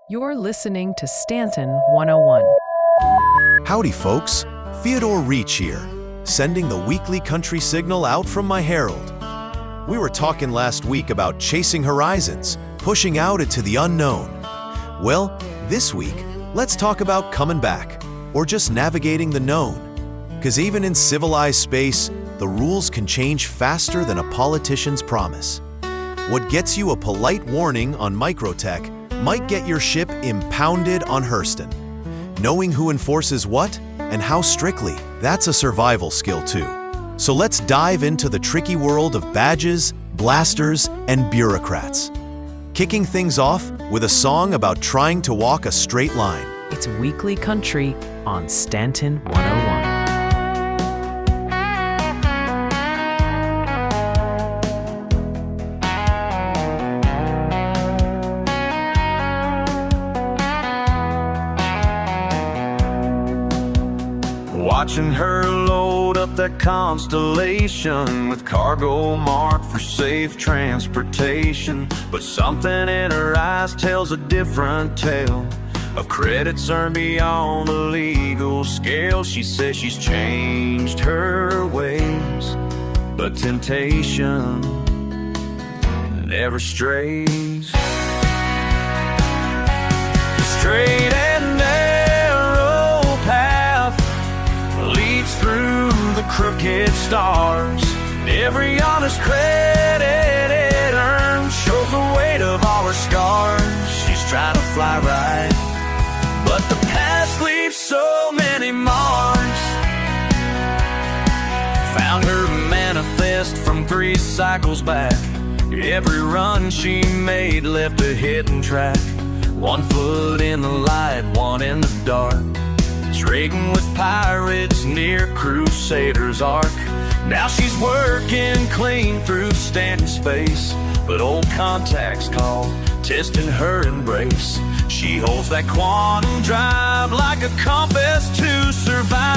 You're listening to Stanton 101. Howdy, folks. Theodore Reech here, sending the weekly country signal out from my Herald. We were talking last week about chasing horizons, pushing out into the unknown. Well, this week, let's talk about coming back, or just navigating the known. Because even in civilized space, the rules can change faster than a politician's promise. What gets you a polite warning on microtech might get your ship impounded on Hurston. Knowing who enforces what and how strictly, that's a survival skill too. So let's dive into the tricky world of badges, blasters, and bureaucrats. Kicking things off with a song about trying to walk a straight line. It's Weekly Country on Stanton 101. Watching her load up that Constellation with cargo marked for safe transportation. But something in her eyes tells a different tale of credits earned beyond the legal scale. She says she's changed her ways, but temptation never strays. Straight and narrow path leads through the crooked stars. Every honest credit it earned shows the weight of all her scars. She's trying to fly right, but the past leaves so many marks. Found her manifest from 3 cycles back. Every run she made left a hidden track. 1 foot in the light, 1 in the dark. Trading with pirates near Crusader's Ark. Now she's working clean through Stanton space, but old contacts call, testing her embrace. She holds that quantum drive like a compass to survive.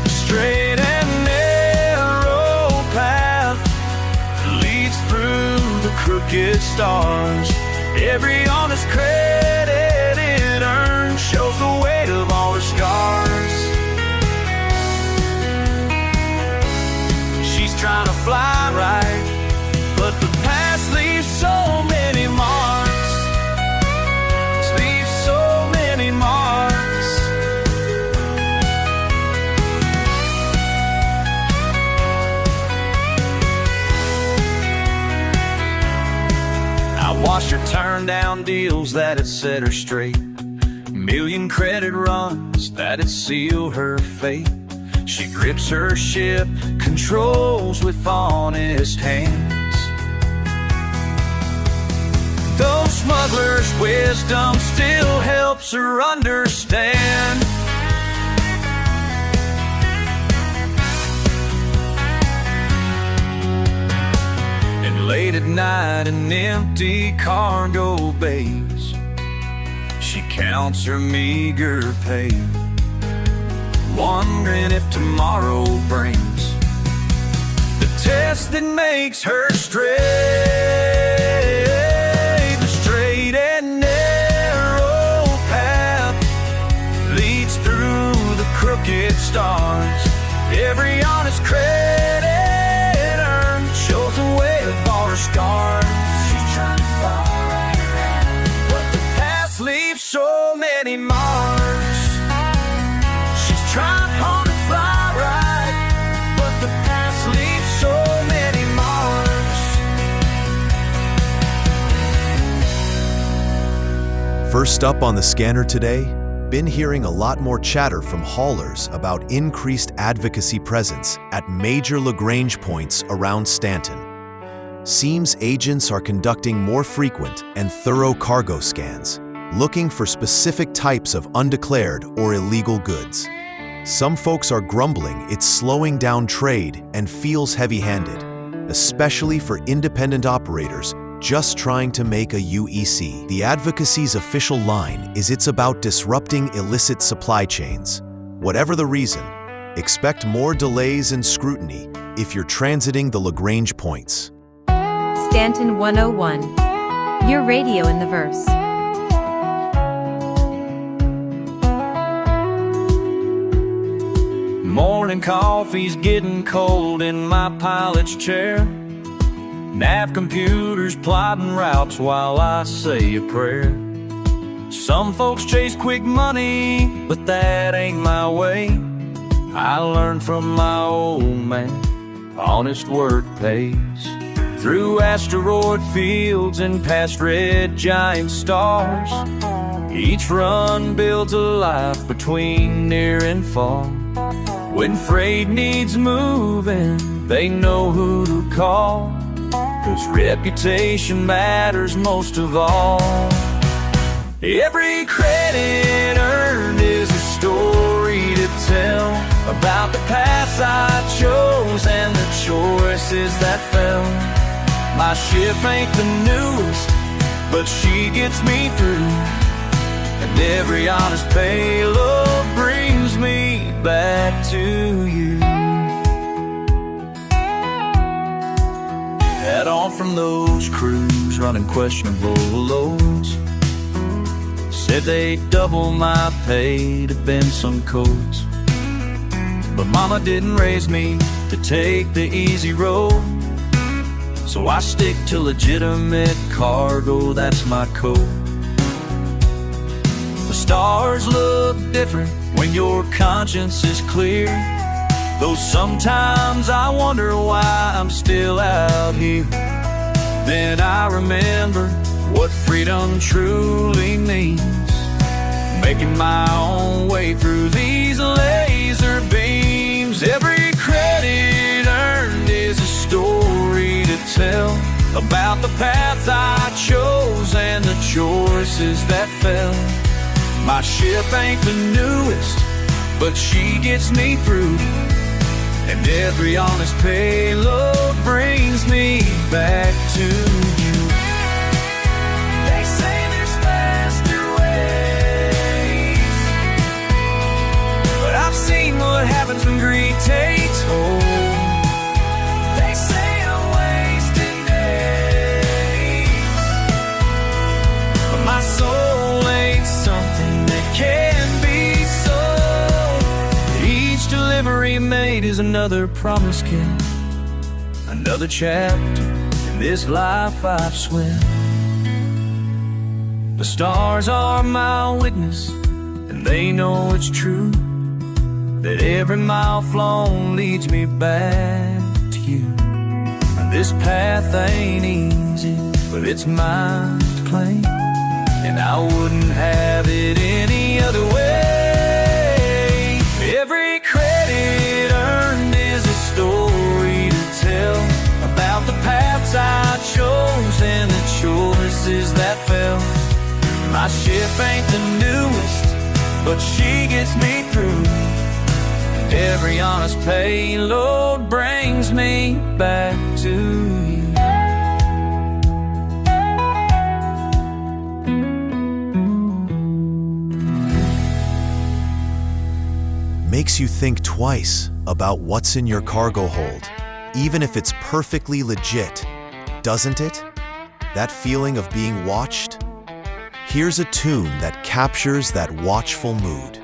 Straight and narrow path leads through the crooked stars. Every honest credit it earned shows the weight of all her scars. She's trying to fly right, but the past leaves so many marks. Leaves so many marks. I watched her turn down deals that had set her straight. Million credit runs that had sealed her fate. She grips her ship, controls with honest hands. Though smuggler's wisdom still helps her understand. And late at night in empty cargo bays, she counts her meager pay, wondering if tomorrow brings the test that makes her stray. The straight and narrow path leads through the crooked stars. Every honest credit earned shows the weight of all her scars. She's trying to fall right around, but the past leaves so many marks. She's trying hard to fly right, but the past leaves so many marks. First up on the scanner today, been hearing a lot more chatter from haulers about increased advocacy presence at major Lagrange points around Stanton. Seems agents are conducting more frequent and thorough cargo scans, looking for specific types of undeclared or illegal goods. Some folks are grumbling it's slowing down trade and feels heavy-handed, especially for independent operators just trying to make a UEC. The Advocacy's official line is it's about disrupting illicit supply chains. Whatever the reason, expect more delays and scrutiny if you're transiting the Lagrange points. Stanton 101. Your radio in the verse. Morning coffee's getting cold in my pilot's chair. Nav computers plotting routes while I say a prayer. Some folks chase quick money, but that ain't my way. I learned from my old man, honest work pays. Through asteroid fields and past red giant stars, each run builds a life between near and far. When freight needs moving, they know who to call, 'cause reputation matters most of all. Every credit earned is a story to tell about the paths I chose and the choices that fell. My ship ain't the newest, but she gets me through, and every honest payload brings me back to you. Head on from those crews running questionable loads. Said they'd double my pay to bend some codes, but mama didn't raise me to take the easy road. So I stick to legitimate cargo, that's my code. The stars look different when your conscience is clear, though sometimes I wonder why I'm still out here. Then I remember what freedom truly means, making my own way through these laser beams. Every credit earned is a story to tell about the paths I chose and the choices that fell. My ship ain't the newest, but she gets me through, and every honest payload brings me back to you. They say there's faster ways, but I've seen what happens when greed takes hold. They say I'm wasting days, but my soul ain't something that can be sold. Each delivery made is another promise kept, another chapter in this life I've swim. The stars are my witness, and they know it's true, that every mile flown leads me back to you. And this path ain't easy, but it's mine to claim, and I wouldn't have it any other way. Every credit earned is a story to tell about the paths I chose and the choices that fell. My ship ain't the newest, but she gets me through, and every honest payload brings me back to you. Makes you think twice about what's in your cargo hold, even if it's perfectly legit, doesn't it? That feeling of being watched? Here's a tune that captures that watchful mood.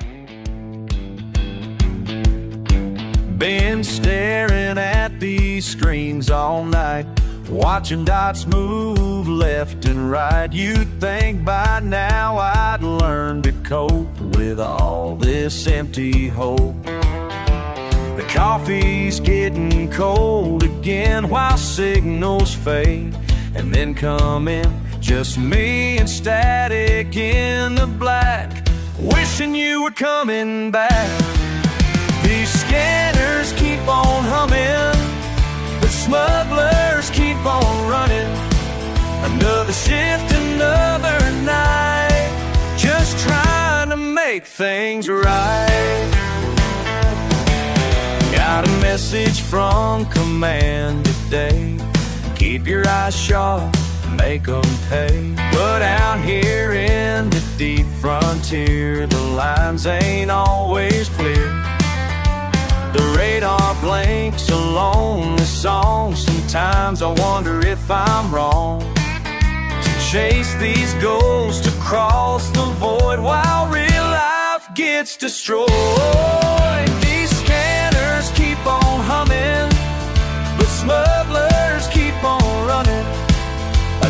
Been staring at these screens all night, watching dots move left and right. You'd think by now I'd learn to cope with all this empty hope. The coffee's getting cold again while signals fade, and then come in just me and static in the black, wishing you were coming back. These scanners keep on humming, the smugglers keep on running. Another shift, another night, just trying to make things right. Got a message from command today, keep your eyes sharp, make them pay. But out here in the deep frontier, the lines ain't always clear. The radar blinks a lonely song. Sometimes I wonder if I'm wrong to chase these goals to cross the void while real life gets destroyed. These scanners keep on humming, but smugglers keep on running.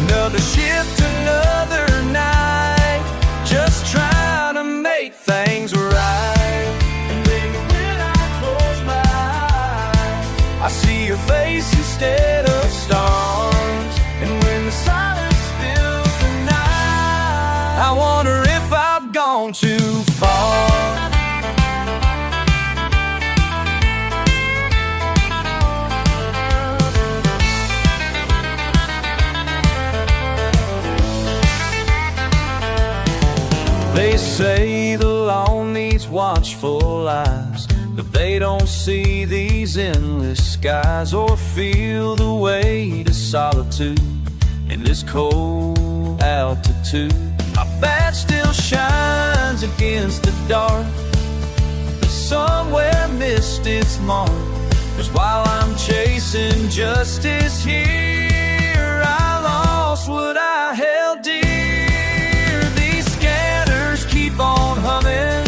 Another shift, another night, just trying to make things right. And baby, when I close my eyes, I see your face instead of stars. And when the silence fills the night, I wonder if I've gone too far. They say the law needs watchful eyes, but they don't see these endless skies or feel the weight of solitude in this cold altitude. My bat still shines against the dark, but somewhere missed its mark. 'Cause while I'm chasing justice here, I lost what I held dear. Keep on humming,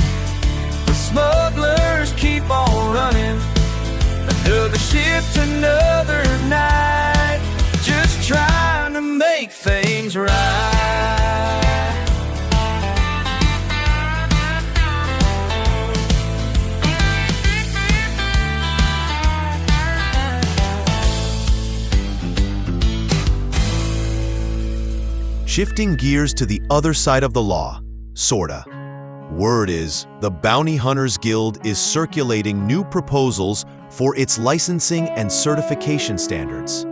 the smugglers keep on running. Another shift, another night, just trying to make things right. Shifting gears to the other side of the law, sorta. Word is, the Bounty Hunters Guild is circulating new proposals for its licensing and certification standards.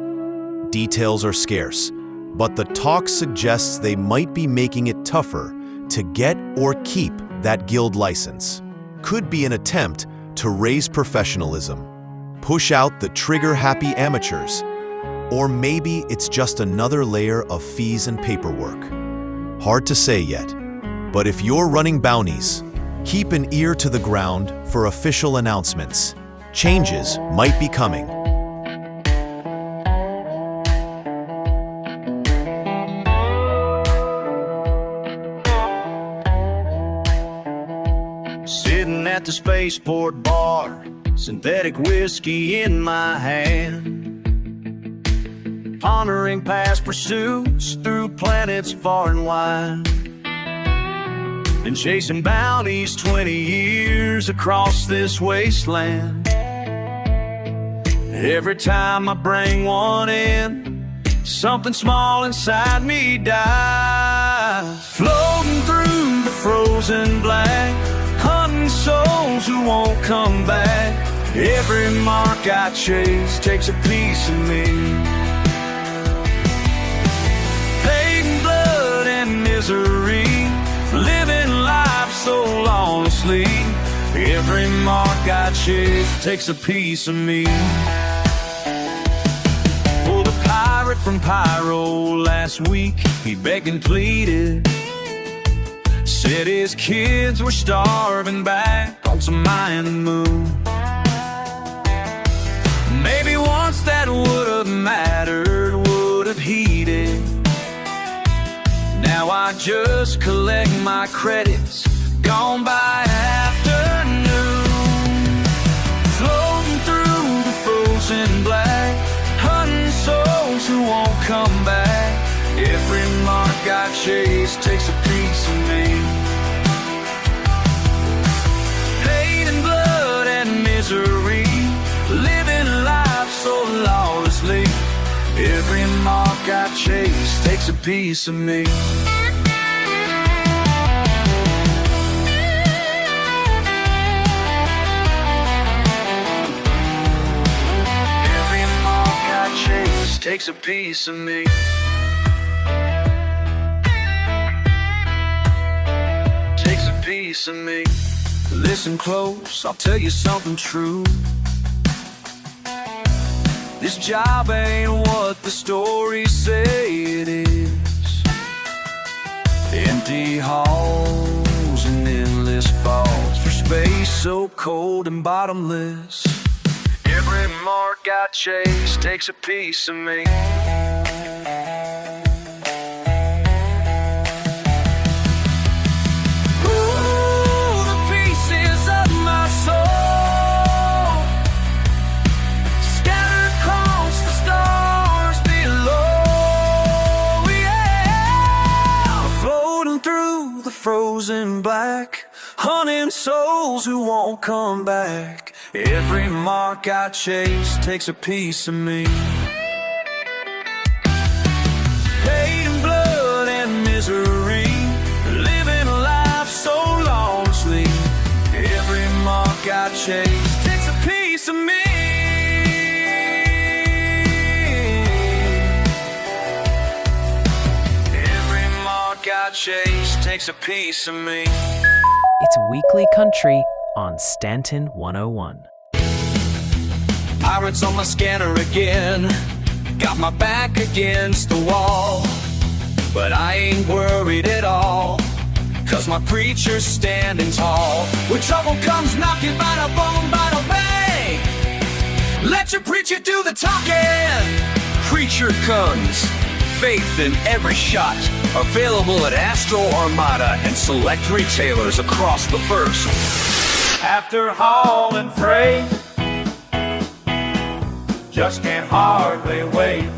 Details are scarce, but the talk suggests they might be making it tougher to get or keep that guild license. Could be an attempt to raise professionalism, push out the trigger-happy amateurs, or maybe it's just another layer of fees and paperwork. Hard to say yet. But if you're running bounties, keep an ear to the ground for official announcements. Changes might be coming. Sitting at the spaceport bar, synthetic whiskey in my hand, pondering past pursuits through planets far and wide. Been chasing bounties 20 years across this wasteland. Every time I bring one in, something small inside me dies. Floating through the frozen black, hunting souls who won't come back. Every mark I chase takes a piece of me. Pain, blood, and misery, living life so lawlessly. Every mark I chase takes a piece of me. Oh, the pirate from Pyro last week, he begged and pleaded, said his kids were starving back on some Mayan moon. Maybe once that would have mattered, would have heeded. Now I just collect my credits, gone by afternoon. Floating through the frozen black, hunting souls who won't come back. Every mark I chase takes a piece of me. Pain and blood and misery, living life so lawlessly. Every mark I chase takes a piece of me. Every mark I chase takes a piece of me. Takes a piece of me. Listen close, I'll tell you something true. This job ain't what the stories say it is. Empty halls and endless falls for space so cold and bottomless. Every mark I chase takes a piece of me. in black, hunting souls who won't come back. Every mark I chase takes a piece of me. Hate and blood and misery, living a life so lawlessly. Every mark I chase takes a piece of me. I chase takes a piece of me. It's Weekly Country on Stanton 101. Pirates on my scanner again, got my back against the wall. But I ain't worried at all, 'cause my preacher's standing tall. When trouble comes knocking, bada boom, bada bang, let your preacher do the talking. Preacher comes, faith in every shot. Available at Astro Armada and select retailers across the first. After hauling freight, just can't hardly wait.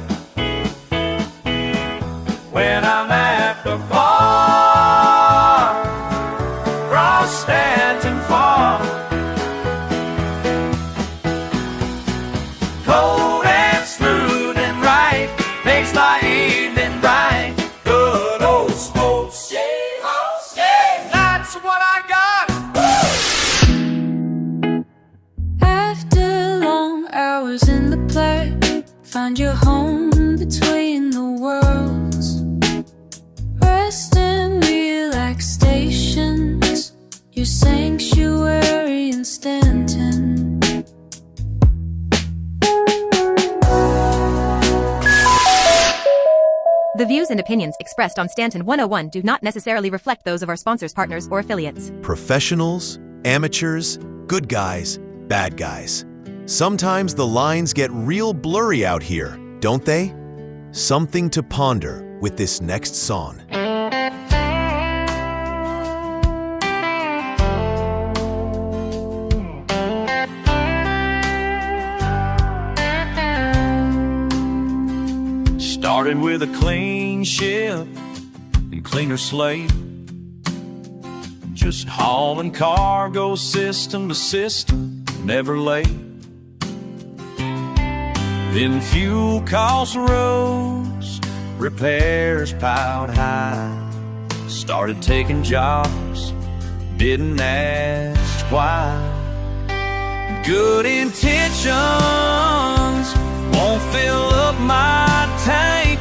When I'm at the bar, cross Stanton Farm, cold and smooth and right, makes my evening bright. Good old sports, that's what I got. After long hours in the play, find your home between the worlds. Rest and relax stations, your sanctuary in Stanton. The views and opinions expressed on Stanton 101 do not necessarily reflect those of our sponsors, partners, or affiliates. Professionals, amateurs, good guys, bad guys. Sometimes the lines get real blurry out here, don't they? Something to ponder with this next song. Started with a clean ship and cleaner slate, just hauling cargo system to system, never late. Then fuel costs rose, repairs piled high. Started taking jobs, didn't ask why. Good intentions won't fill up my tank.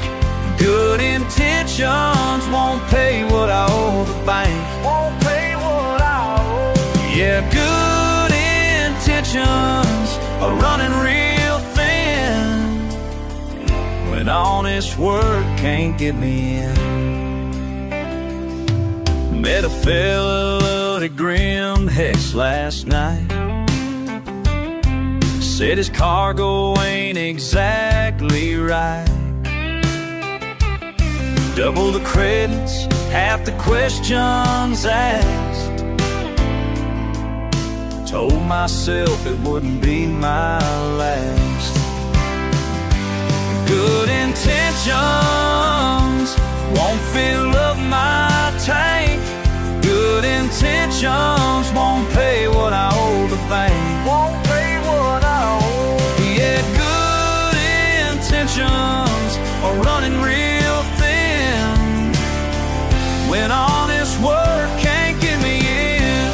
Good intentions won't pay what I owe the bank. Won't pay what I owe. Yeah, good intentions are running real thin when honest work can't get me in. Met a fella that grimmed Hex last night. Said his cargo ain't exactly right. Double the credits, half the questions asked. Told myself it wouldn't be my last. Good intentions won't fill up my tank. Good intentions won't pay what I owe the bank. Won't pay what I owe. Yeah, good intentions are running real thin when honest work can't get me in.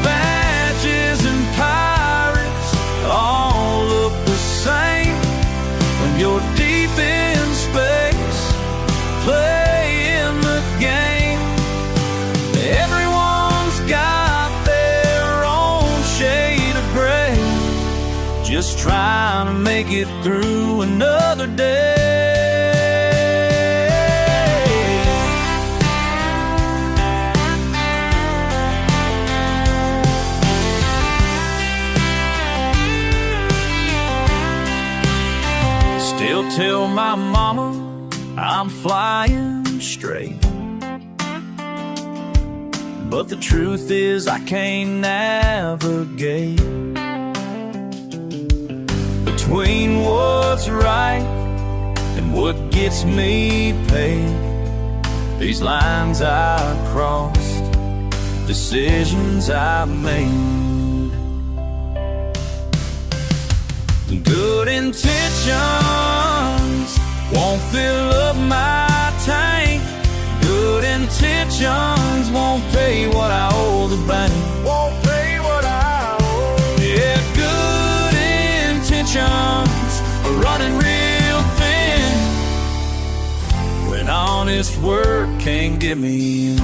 Badges and pirates all look the same when you're deep in space, playing the game. Everyone's got their own shade of gray, just trying to make it through another day. Still tell my mama I'm flying straight, but the truth is I can't navigate between what's right and what gets me paid. These lines I crossed, decisions I made. Good intentions won't fill up my tank. Good intentions won't pay what I owe the bank. Won't pay what I owe. Yeah, good intentions are running real thin when honest work can't get me in.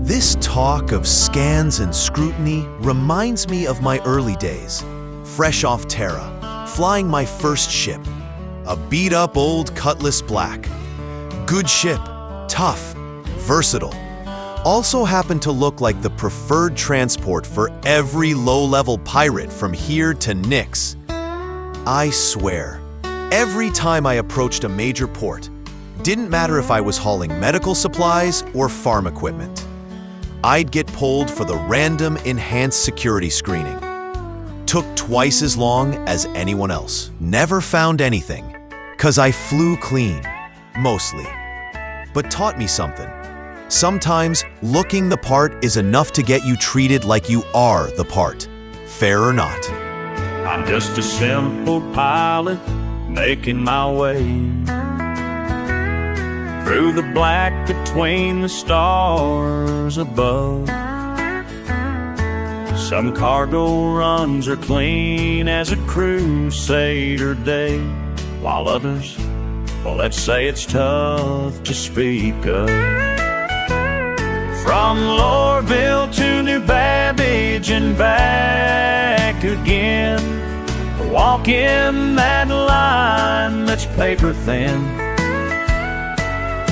This talk of scans and scrutiny reminds me of my early days, fresh off Terra, flying my first ship, a beat-up old Cutlass Black. Good ship, tough, versatile. Also happened to look like the preferred transport for every low-level pirate from here to Nyx. I swear, every time I approached a major port, didn't matter if I was hauling medical supplies or farm equipment, I'd get pulled for the random enhanced security screening. Took twice as long as anyone else. Never found anything, 'cause I flew clean, mostly. But taught me something. Sometimes looking the part is enough to get you treated like you are the part, fair or not. I'm just a simple pilot making my way through the black between the stars above. Some cargo runs are clean as a crusader day, while others, well, let's say it's tough to speak of. From Lorville to New Babbage and back again, walking that line that's paper thin.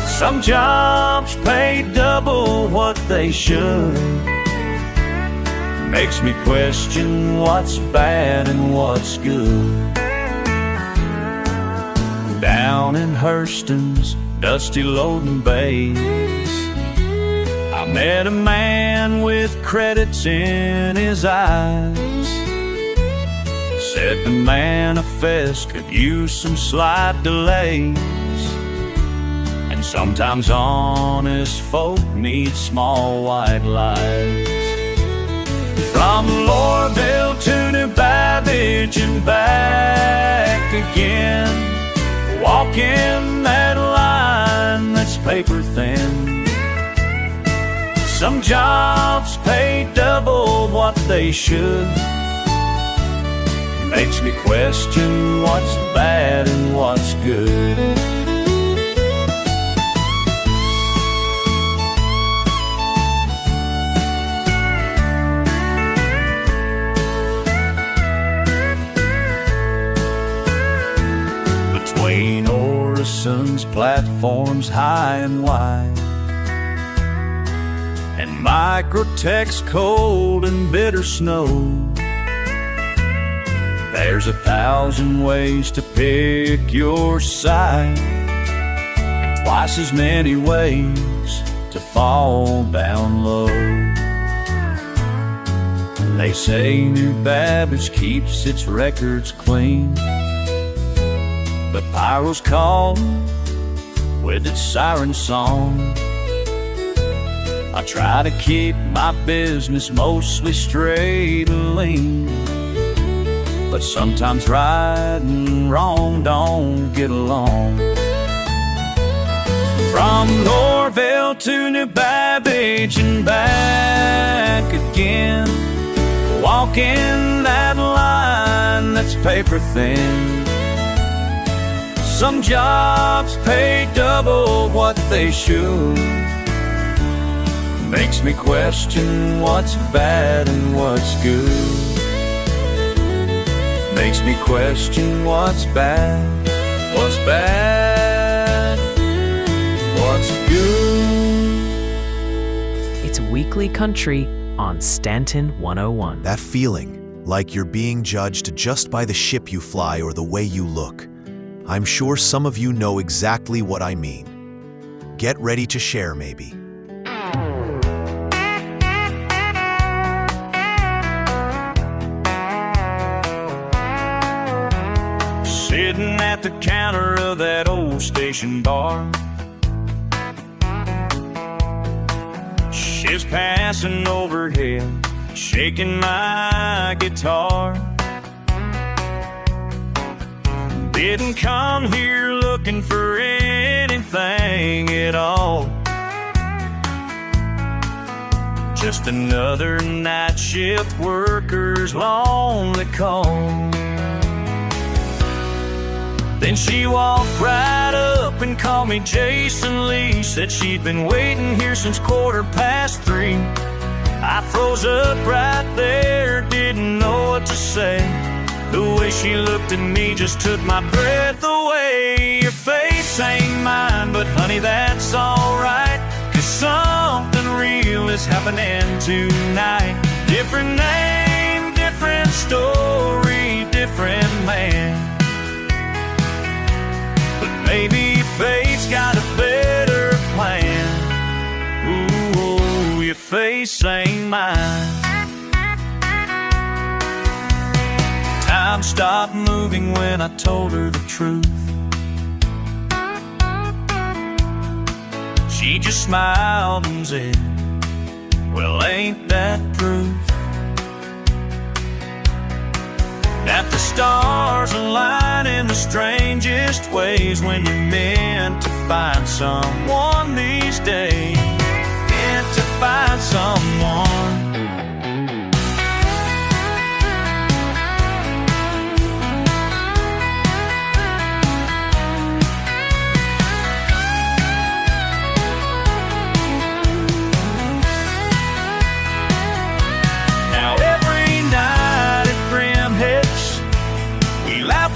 Some jobs pay double what they should. Makes me question what's bad and what's good. Down in Hurston's dusty loading bays, I met a man with credits in his eyes. Said the manifest could use some slight delays. Sometimes honest folk need small white lies. From Lorville to New Babbage and back again, walking that line that's paper thin. Some jobs pay double what they should. Makes me question what's bad and what's good. Between Orison's platforms high and wide, and Microtech's cold and bitter snow, there's 1,000 ways to pick your side, twice as many ways to fall down low. They say New Babbage keeps its records clean, but Pyro's called with its siren song. I try to keep my business mostly straight and lean, but sometimes right and wrong don't get along. From Norville to New Babbage and back again, walking that line that's paper thin. Some jobs pay double what they should. Makes me question what's bad and what's good. Makes me question what's bad, what's bad, what's good. It's Weekly Country on Stanton 101. That feeling, like you're being judged just by the ship you fly or the way you look. I'm sure some of you know exactly what I mean. Get ready to share, maybe. at the counter of that old station bar. Ships passing overhead, shaking my guitar. Didn't come here looking for anything at all. Just another night shift worker's lonely call. Then she walked right up and called me Jason Lee. Said she'd been waiting here since 3:15. I froze up right there, didn't know what to say. The way she looked at me just took my breath away. Your face ain't mine, but honey, that's alright, 'cause something real is happening tonight. Different name, different story, different man. But maybe fate's got a better plan. Ooh, your face ain't mine. Time stopped moving when I told her the truth. She just smiled and said, well, ain't that proof that the stars align in the strangest ways when you're meant to find someone these days? Meant to find someone.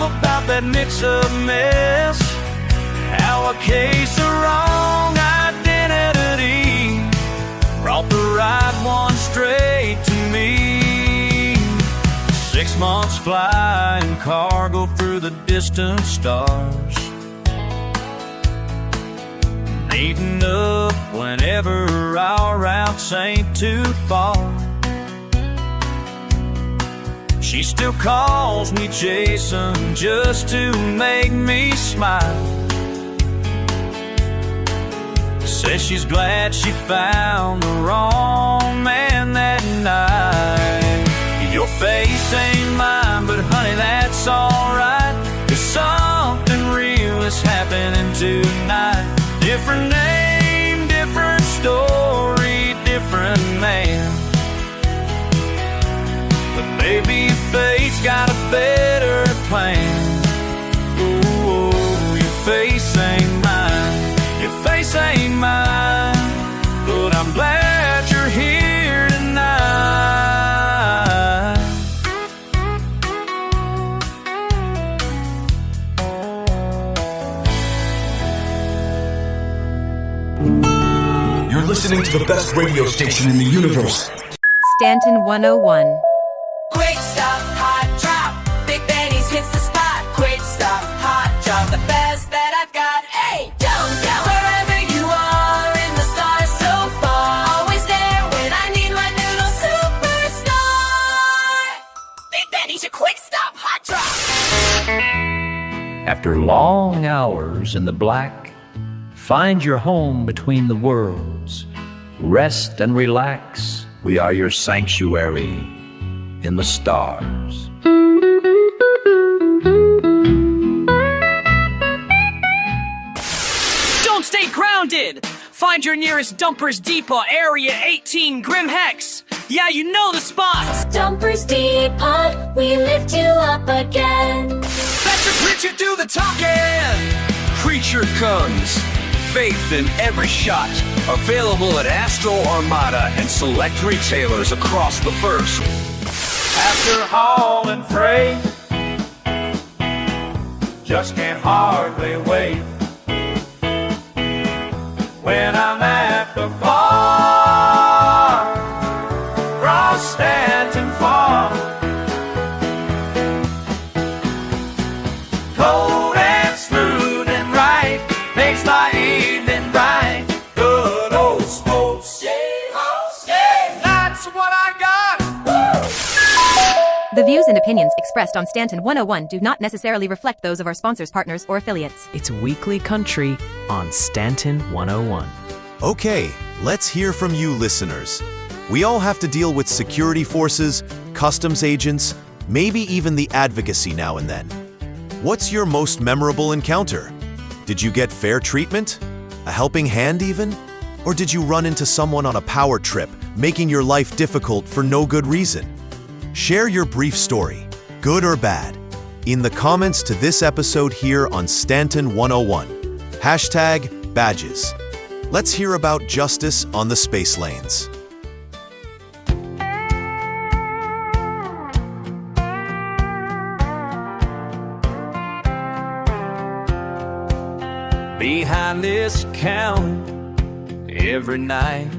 About that mix of mess, how a case of wrong identity brought the right one straight to me. 6 months flying cargo through the distant stars, meeting up whenever our routes ain't too far. She still calls me Jason just to make me smile. Says she's glad she found the wrong man that night. Your face ain't mine, but honey, that's alright, 'cause something real is happening tonight. Different name, different story, different man. Maybe fate's got a better plan. Ooh, your face ain't mine. Your face ain't mine. But I'm glad you're here tonight. You're listening to the best radio station in the universe. Stanton 101. Quick stop, hot drop. Big Benny's hits the spot. Quick stop, hot drop. The best that I've got. Hey, don't doubt. Wherever you are in the stars so far, always there when I need my noodle superstar. Big Benny's your quick stop, hot drop. After long hours in the black, find your home between the worlds. Rest and relax. We are your sanctuary in the stars. Don't stay grounded! Find your nearest Dumpers Depot, Area 18, Grim Hex. Yeah, you know the spot! Dumpers Depot, we lift you up again. That's your preacher to the top end. Creature comes. Faith in every shot. Available at Astro Armada and select retailers across the first. After hauling freight, just can't hardly wait. When I'm at the bar, cross Stanton Farm, cold and smooth and right, makes my evening bright. Good old sports, that's what I got. The views and opinions expressed on Stanton 101 do not necessarily reflect those of our sponsors, partners, or affiliates. It's Weekly Country on Stanton 101. Okay, let's hear from you listeners. We all have to deal with security forces, customs agents, maybe even the advocacy now and then. What's your most memorable encounter? Did you get fair treatment? A helping hand even? Or did you run into someone on a power trip, making your life difficult for no good reason? Share your brief story, good or bad, in the comments to this episode here on Stanton 101. #badges. Let's hear about justice on the space lanes. Behind this counter every night,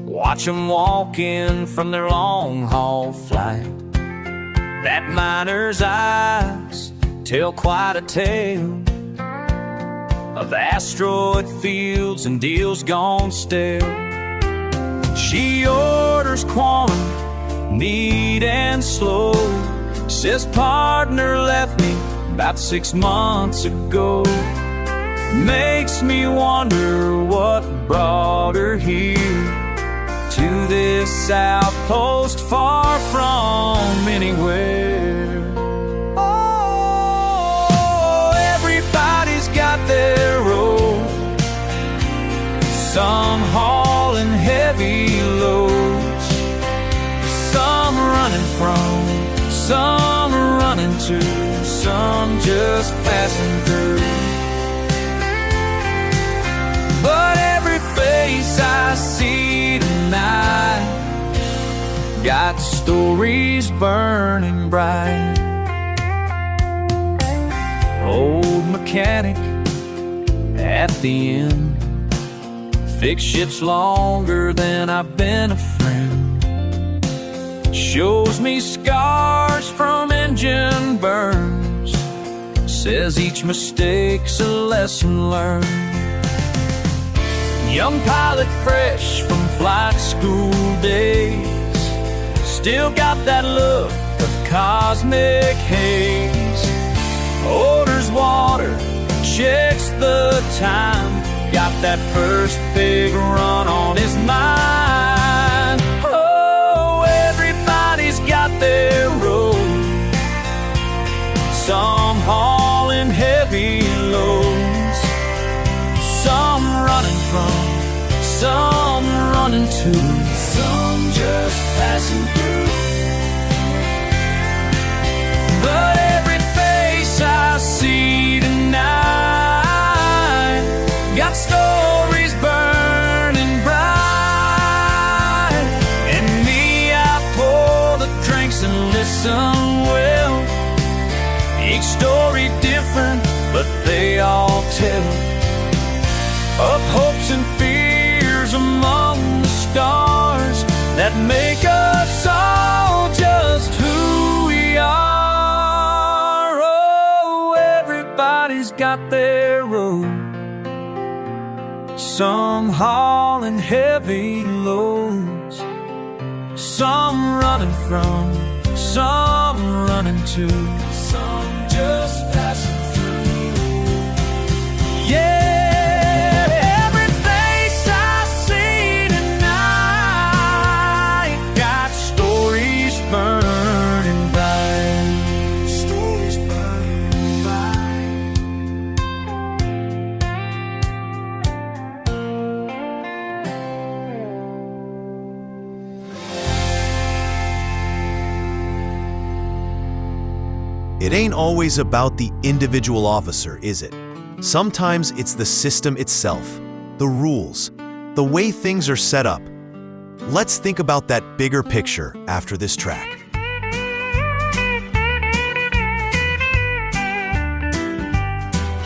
watch them walk in from their long haul flight. That miner's eyes tell quite a tale of asteroid fields and deals gone stale. She orders quantum, neat and slow. Says partner left me about 6 months ago. Makes me wonder what brought her here, to this outpost far from anywhere. Oh, everybody's got their role. Some hauling heavy loads, some running from, some running to, some just passing through. But every face I see tonight got stories burning bright. Old mechanic at the end, fix ships longer than I've been a friend. Shows me scars from engine burns, says each mistake's a lesson learned. Young pilot fresh from flight school days, still got that look of cosmic haze. Orders water, checks the time, got that first big run on his mind. Oh, everybody's got their role. Some hauling heavy loads, some running from, some running to, some just passing through. But every face I see tonight got stories burning bright. And me, I pour the drinks and listen well. Each story different, but they all tell of hopes and fears among the stars that make us all just who we are. Oh, everybody's got their road. Some hauling heavy loads, some running from, some running to, some just passing through. Yeah. Burning bright, stories burning bright. It ain't always about the individual officer, is it? Sometimes it's the system itself, the rules, the way things are set up. Let's think about that bigger picture after this track.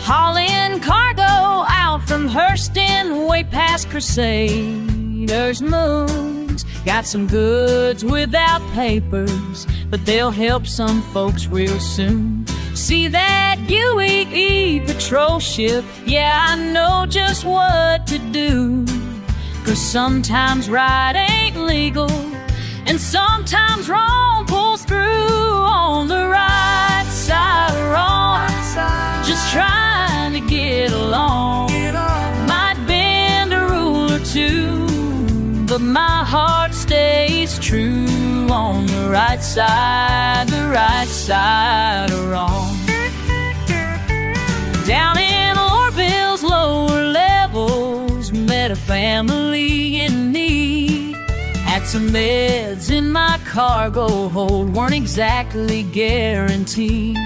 Hauling cargo out from Hurston way past Crusaders Moons. Got some goods without papers, but they'll help some folks real soon. See that UE patrol ship? Yeah, I know just what to do. 'Cause sometimes right ain't legal, And sometimes wrong pulls through on the right side of wrong. Just trying to get along. Might bend a rule or two, but my heart stays true on the right side of wrong. Down in Orville's lower levels, met a family in need. Had some meds in my cargo hold, weren't exactly guaranteed.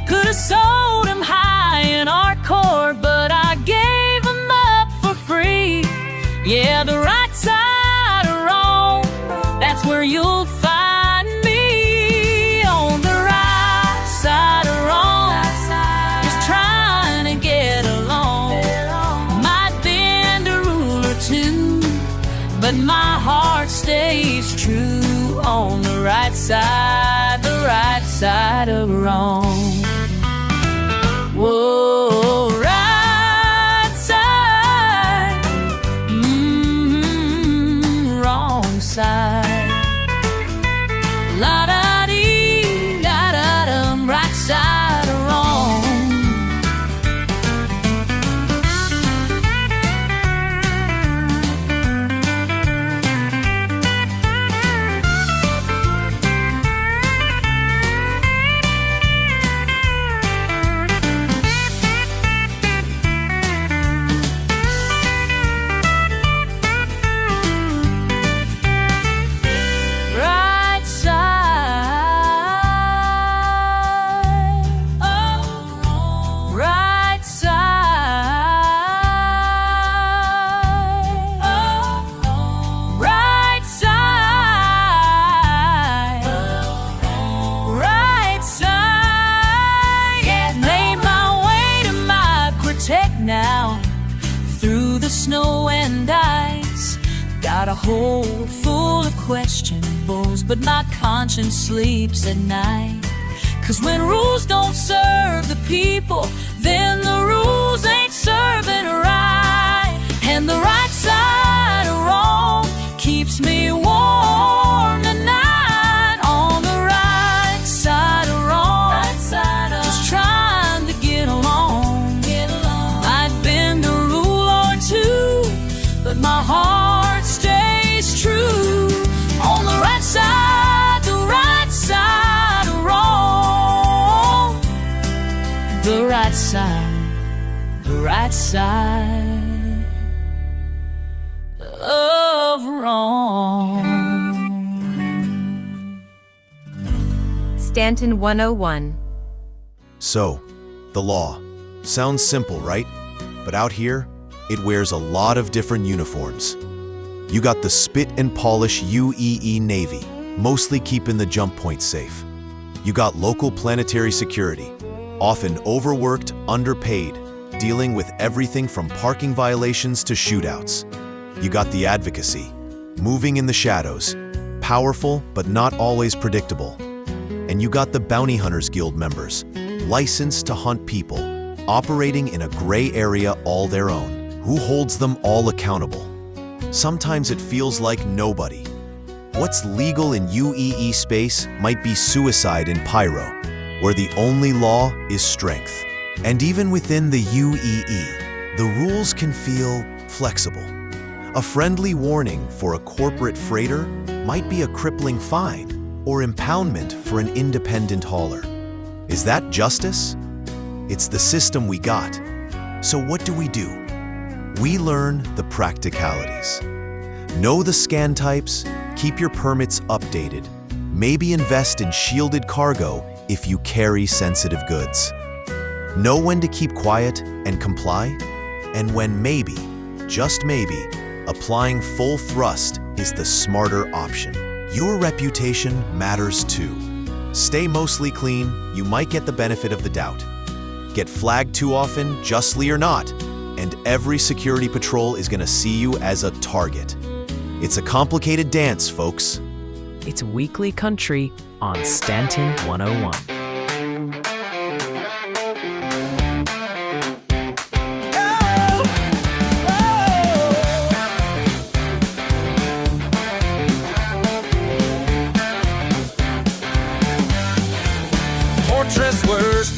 Could've sold them high in our court, but I gave them up for free. Yeah, the right side of wrong, that's where you'll find me. On the right side of wrong, just trying to get along. Might bend a rule or two, but my heart stays true on the right side of wrong. Whoa, right side, wrong side. La da dee, da da dum, right side of wrong. Now through the snow and ice, got a hold full of questionables, but my conscience sleeps at night. 'Cause when rules don't serve the people, then the rules ain't serving right. And the right side of wrong keeps me warm tonight. On the right side of wrong, just trying to get along. But my heart stays true on the right side of wrong. The right side of wrong. Stanton 101. So, the law. Sounds simple, right? But out here, it wears a lot of different uniforms. You got the spit and polish UEE Navy, mostly keeping the jump point safe. You got local planetary security, often overworked, underpaid, dealing with everything from parking violations to shootouts. You got the Advocacy, moving in the shadows, powerful but not always predictable. And you got the Bounty Hunters Guild members, licensed to hunt people, operating in a gray area all their own. Who holds them all accountable? Sometimes it feels like nobody. What's legal in UEE space might be suicide in Pyro, where the only law is strength. And even within the UEE, the rules can feel flexible. A friendly warning for a corporate freighter might be a crippling fine or impoundment for an independent hauler. Is that justice? It's the system we got. So what do? We learn the practicalities. Know the scan types, keep your permits updated, maybe invest in shielded cargo if you carry sensitive goods. Know when to keep quiet and comply, and when maybe, just maybe, applying full thrust is the smarter option. Your reputation matters too. Stay mostly clean, you might get the benefit of the doubt. Get flagged too often, justly or not, and every security patrol is gonna see you as a target. It's a complicated dance, folks. It's Weekly Country on Stanton 101.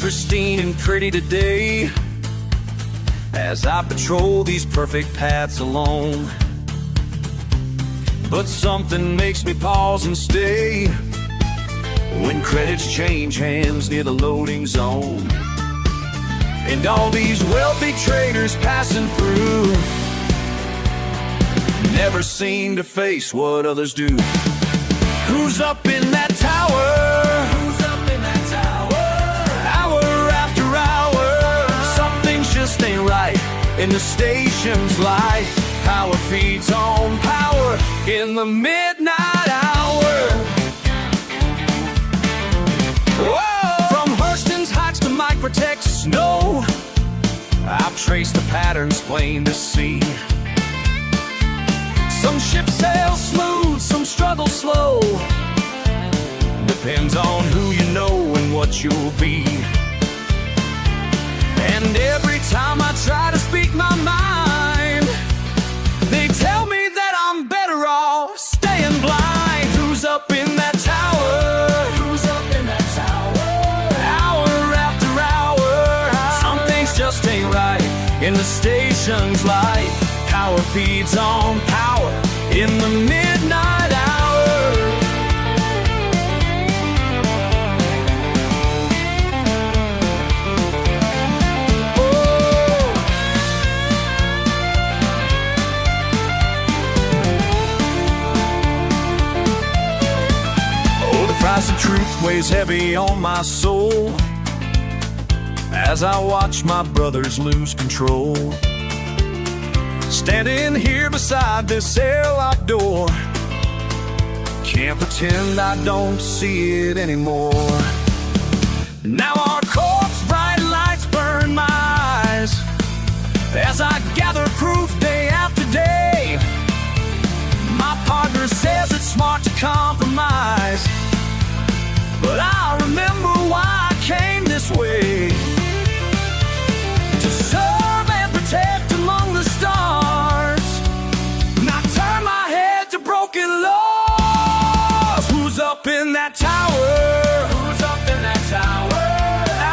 pristine and pretty today, as I patrol these perfect paths alone. But something makes me pause and stay when credits change hands near the loading zone. And all these wealthy traders passing through never seem to face what others do. Who's up in that tower? Who's up in that tower? Hour after hour, something's just ain't right in the station's light. Power feeds on power in the midnight hour. Whoa! From Hurston's Heights to Microtech's Snow, I've traced the patterns plain to see. Some ships sail smooth, some struggle slow. Depends on who you know and what you'll be. And every time I try to speak my mind, they tell me that I'm better off staying blind. Who's up in that tower? Who's up in that tower? Hour after hour, something's just ain't right in the station's light. Power feeds on power in the midnight hour. Oh, the price of truth weighs heavy on my soul as I watch my brothers lose control. Standing here beside this airlock door, can't pretend I don't see it anymore. Now our corpse bright lights burn my eyes as I gather proof day after day. My partner says it's smart to compromise, but I remember why I came this way, to serve and protect among the stars, not turn my head to broken laws. Who's up in that tower? Who's up in that tower?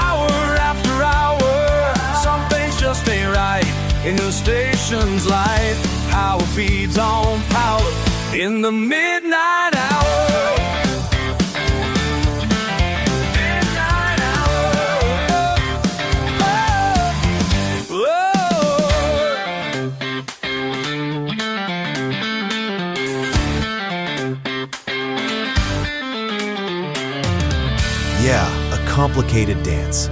Hour after hour, something's just ain't right in the station's light. Power feeds on power in the midnight hour. Yeah, a complicated dance.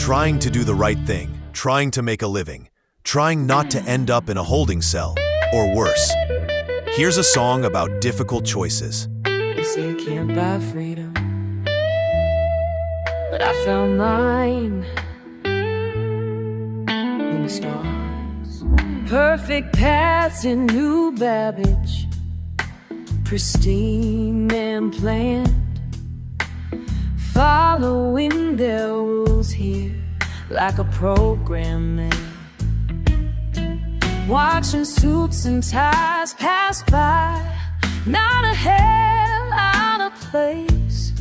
Trying to do the right thing, trying to make a living, trying not to end up in a holding cell, or worse. Here's a song about difficult choices. They say you can't buy freedom, but I found mine in the stars. Perfect paths in New Babbage, pristine and planned, following their rules here like a program man. Watching suits and ties pass by, not a hair out of place,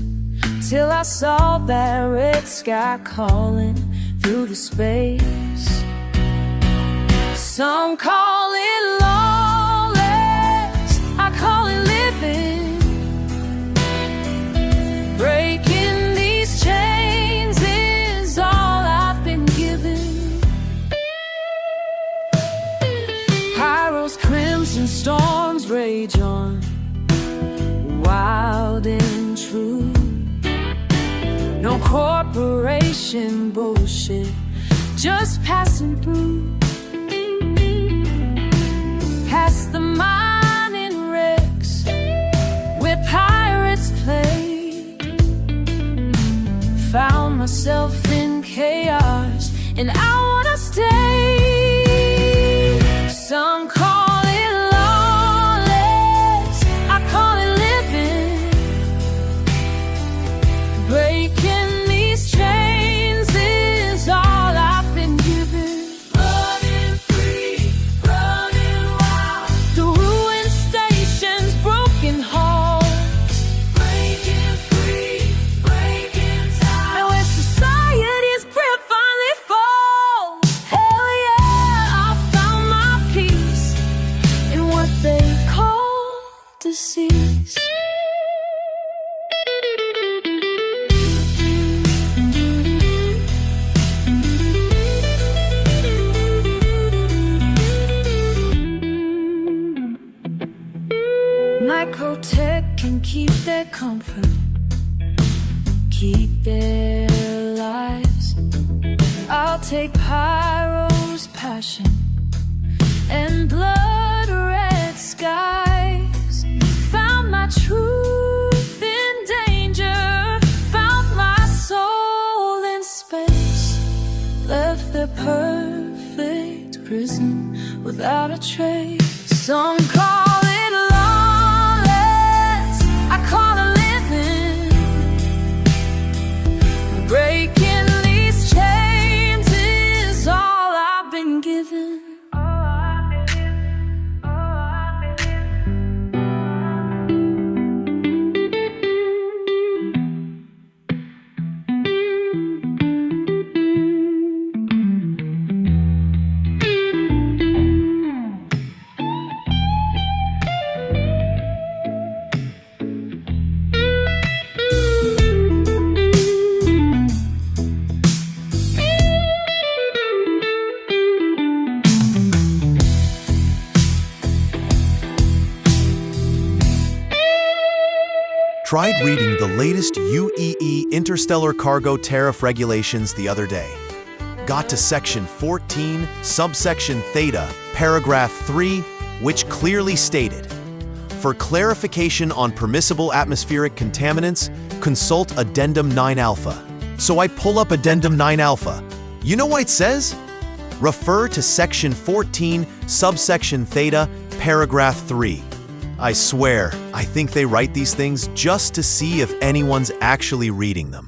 till I saw that red sky calling through the space. Some call it lawless, I call it living. Breaking these chains is all I've been given. Pyro's crimson storms rage on, wild and true. No corporation bullshit, just passing through. Past the mining wrecks where pirates play, found myself in chaos and I wanna stay. Some call it lawless, I call it living. Breaking these chains is all I've been given. Running free, running wild, the ruined stations, broken hearts. Breaking free, breaking time, and where society's the seas. Microtech can keep their comfort, keep their lives. I'll take Pyro's passion and blood red skies. Found my truth in danger, found my soul in space. Left the perfect prison without a trace. Some call it lawless, I call it living. Breaking these chains is all I've been given. Tried reading the latest UEE interstellar cargo tariff regulations the other day. Got to section 14, subsection theta, paragraph 3, which clearly stated, for clarification on permissible atmospheric contaminants, consult Addendum 9 Alpha. So I pull up Addendum 9 Alpha. You know what it says? Refer to section 14, subsection theta, paragraph 3. I swear, I think they write these things just to see if anyone's actually reading them.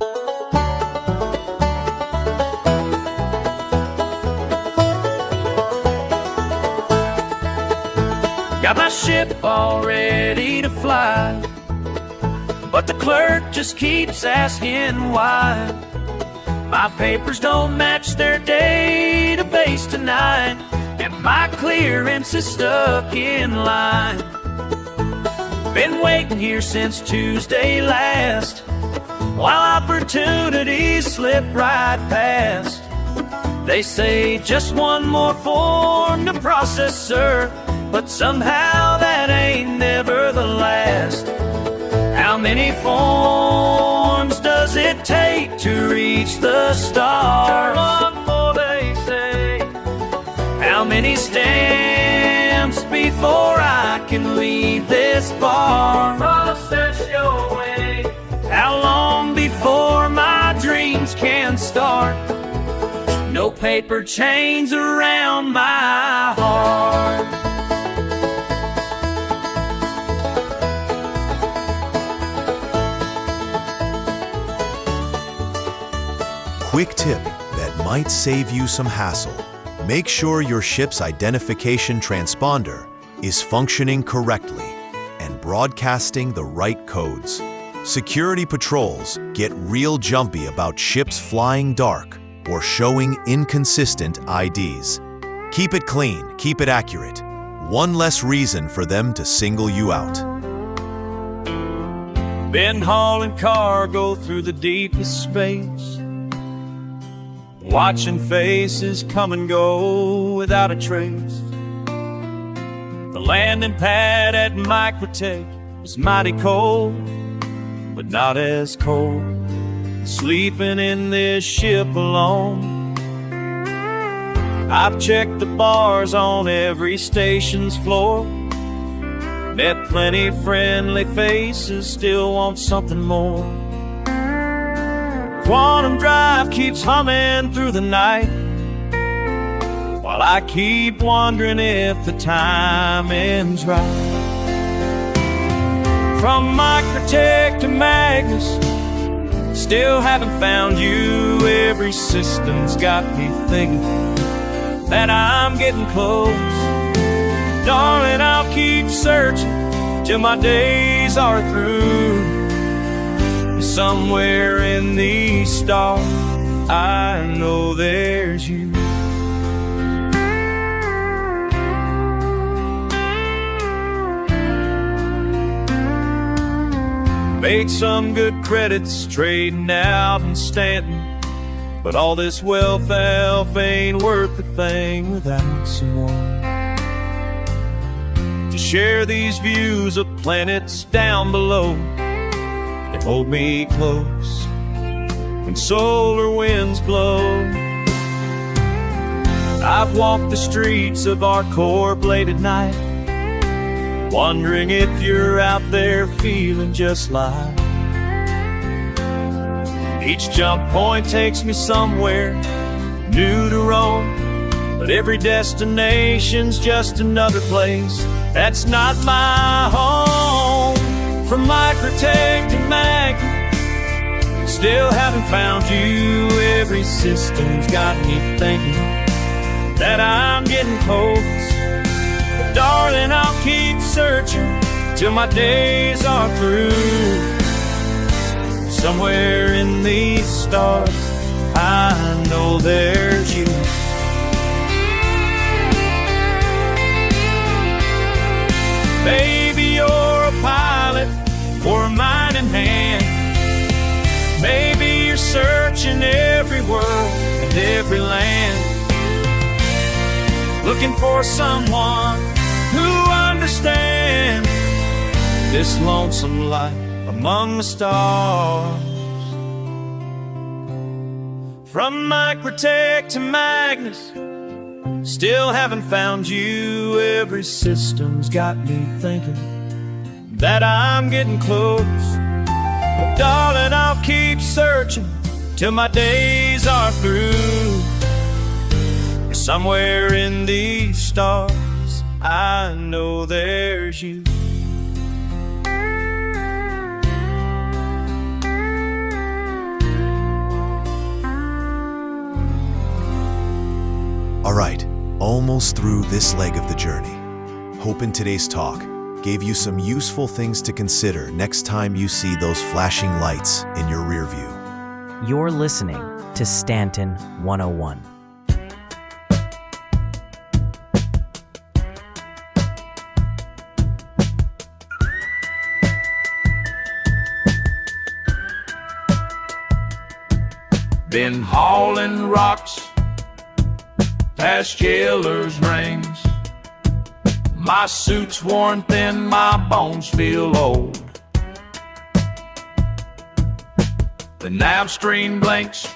Got my ship all ready to fly, but the clerk just keeps asking why. My papers don't match their database tonight, and my clearance is stuck in line. Been waiting here since Tuesday last, while opportunities slip right past. They say just one more form to process, sir, but somehow that ain't never the last. How many forms does it take to reach the stars? One more, they say. How many stamps before I can leave this bar? Process your way. How long before my dreams can start? No paper chains around my heart. Quick tip that might save you some hassle. Make sure your ship's identification transponder is functioning correctly and broadcasting the right codes. Security patrols get real jumpy about ships flying dark or showing inconsistent IDs. Keep it clean, keep it accurate. One less reason for them to single you out. Been hauling cargo through the deepest space, watching faces come and go without a trace. The landing pad at Microtech is mighty cold, but not as cold as sleeping in this ship alone. I've checked the bars on every station's floor, met plenty friendly faces, still want something more. Quantum Drive keeps humming through the night, while I keep wondering if the timing's right. From Microtech to Magnus, still haven't found you. Every system's got me thinking that I'm getting close. Darling, I'll keep searching till my days are through. Somewhere in these stars, I know there's you. Made some good credits trading out in Stanton, but all this wealth, Alf, ain't worth a thing without someone to share these views of planets down below. They hold me close when solar winds blow. I've walked the streets of our corp late at night, wondering if you're out there feeling just like. Each jump point takes me somewhere new to roam, but every destination's just another place that's not my home. From Microtech to Magnet, still haven't found you. Every system's got me thinking that I'm getting close. But darling, I'll keep searching till my days are through. Somewhere in these stars, I know there's you. Maybe you're a pilot or a mining hand. Maybe you're searching every world and every land, looking for someone who understands this lonesome life among the stars. From Microtech to Magnus, still haven't found you. Every system's got me thinking that I'm getting close. But darling, I'll keep searching till my days are through. Somewhere in these stars, I know there's you. All right, almost through this leg of the journey. Hoping today's talk gave you some useful things to consider next time you see those flashing lights in your rear view. You're listening to Stanton 101. Been hauling rocks past jailers' rings. My suit's worn thin, my bones feel old. The nav screen blinks,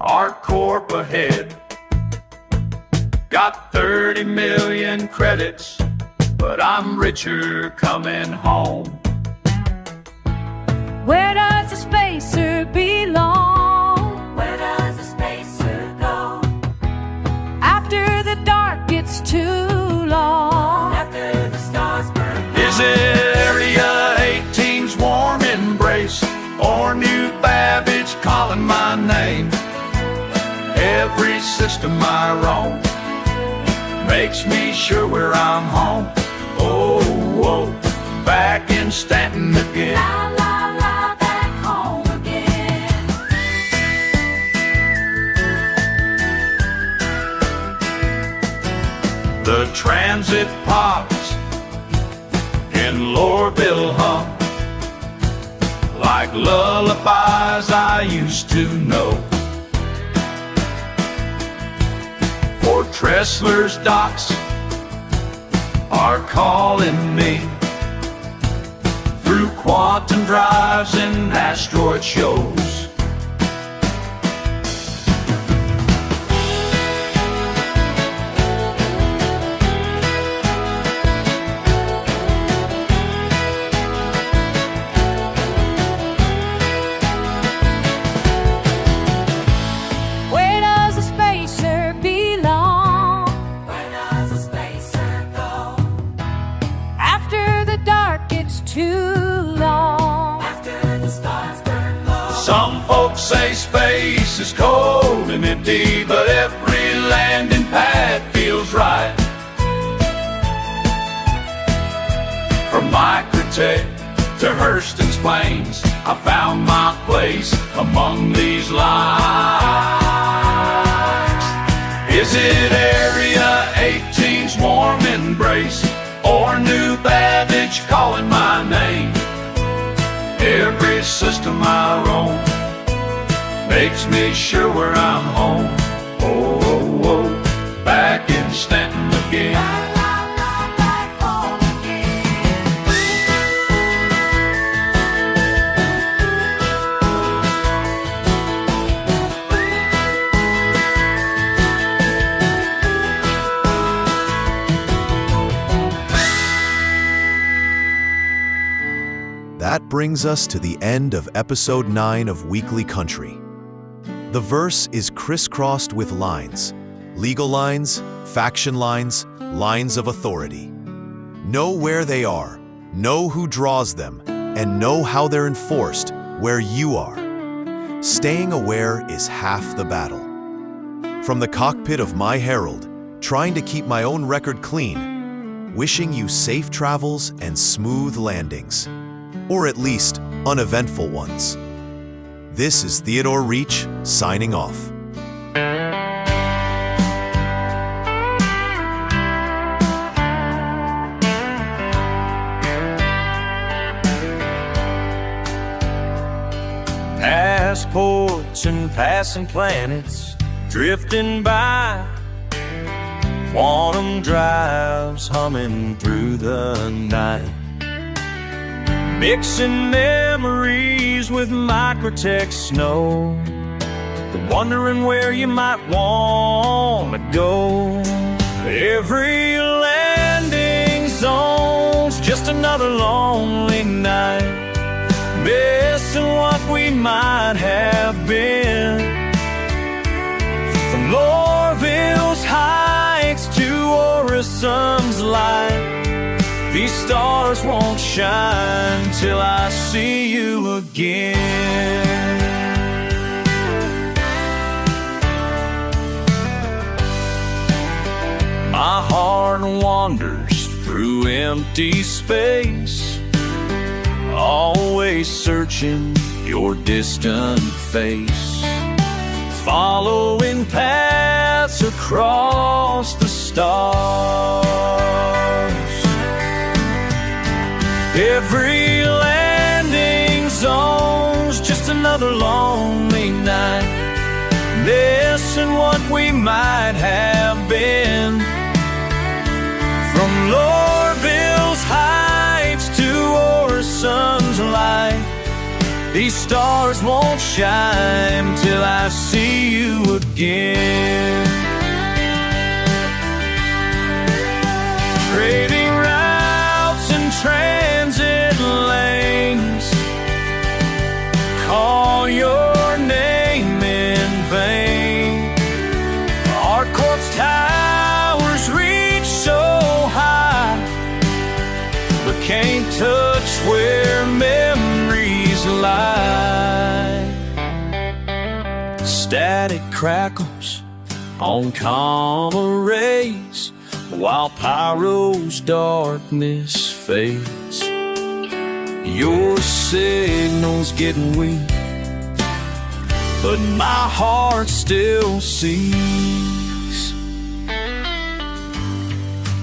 our corp ahead. Got 30 million credits, but I'm richer coming home. Where does the spacer belong? Where does the spacer go? After the dark gets too long. After the stars burn. Is it Area 18's warm embrace, or New Babbage calling my name? Every system I roam makes me sure where I'm home. Oh, oh, back in Stanton again. La, la, la, back home again. The transit pods in Lorville hum like lullabies I used to know. For Tressler's docks are calling me through quantum drives and asteroid shows. Where does the spacer belong? Where does the spacer go? After the dark gets too long. After the stars burn low. Some folks say space is cold and empty, but every landing pad feels right. From Microtech to Hurston's Plains, I found my place among these lights. Is it Area 18's warm embrace, or New Babbage calling my name? this system I roam makes me sure where I'm home. Oh, oh, oh, back in Stanton again. That brings us to the end of episode 9 of Weekly Country. The verse is crisscrossed with lines. Legal lines, faction lines, lines of authority. Know where they are, know who draws them, and know how they're enforced where you are. Staying aware is half the battle. From the cockpit of my Herald, trying to keep my own record clean, wishing you safe travels and smooth landings. Or at least uneventful ones. This is Theodore Reech signing off. Passports and passing planets drifting by. Quantum drives humming through the night. Mixing memories with microtech snow. Wondering where you might want to go. Every landing zone's just another lonely night. Missing what we might have been. From Lorville's heights to Orison's light, these stars won't shine till I see you again. My heart wanders through empty space, always searching your distant face, following paths across the stars. Every landing zone's just another lonely night, missing what we might have been. From Lorville's heights to Orison's light, these stars won't shine till I see you again. Trading routes and transit lanes, call your name in vain. Our corpse towers reach so high, but can't touch where memories lie. Static crackles on comm arrays, while Pyro's darkness fades. Your signal's getting weak, but my heart still sees.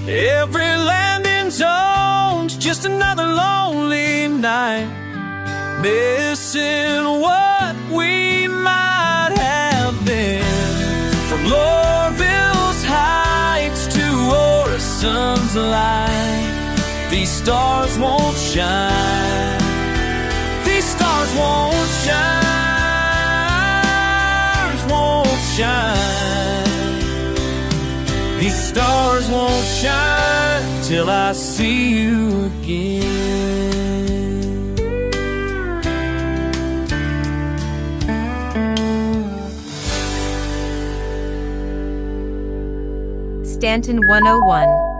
Every landing zone's just another lonely night, missing what we might have been. From Lorville's heights to Orison's light, these stars won't shine. These stars won't shine. Won't shine. These stars won't shine till I see you again. Stanton 101.